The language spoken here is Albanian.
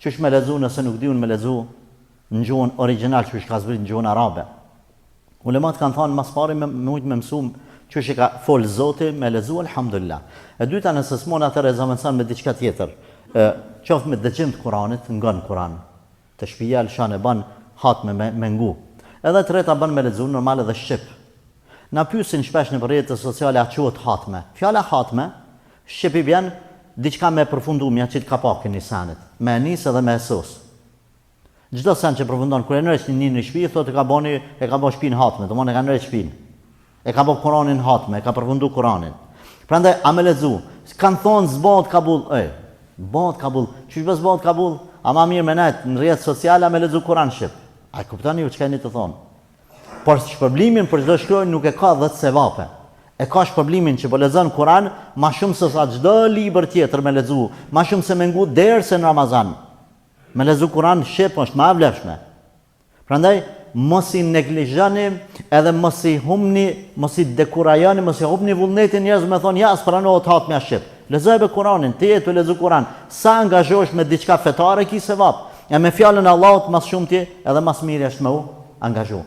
Qysh me lexu nëse nuk diun me lexu në gjuhën origjinal, qysh ka zbrit në gjuhën arabe. Ulemat kanë thënë mas pari me mësu qysh e ka fol Zoti me lexu alhamdulillah. E dyta nëse s'mon atëherë zamansan me diçka tjetër. Qoftë me dëgjim të Kuranit, ngon Kuran. Të shpija lshan e ban hatme me ngu. Edhe treta ban me lexu normal edhe shqip. Na pyesin shpesh në rrjetet sociale a quhet hatme. Fjala hatme shqipi vjen diçka me përfundu, mja qitë kapakën i sanit, me nis edhe me sos. Çdo sen që përfundon, kur e nërëq një shtëpi, thotë e ka bo shtëpinë hatme, do e ka nërëq shtëpinë. E ka bo Kuranin hatme, e ka përfundu Kuranin. Prandaj, a me lexu, kanë thonë zbat kabul, bat kabul, qysh bë zbat kabul, a ma mirë me nejtë në rrjetet sociale, a me lexu Kuran shqip. A kuptoni ju çka jeni të thonë. Por shpërblimin për çdo shkruaj nuk e ka 10 sevape. E ka shpërblimin që po lexon Kur'an ma shumë se sa çdo libër tjetër me lexu, ma shumë se me ngu derse në Ramazan. Me lexu Kur'an shqip është më e vlefshme. Prandaj mos i neglizhoni edhe mos i humni, mos i dekurajoni, mos i humni vullnetin njerëz me thonë ja s'pranohet hatme shqip. Lexoj be Kur'anin, ti e të lexu Kur'an. Sa angazhohesh me diçka fetare ki sevap. Ja me fjalën e Allahut mas shumë ti edhe mas mirë është me u angazhu.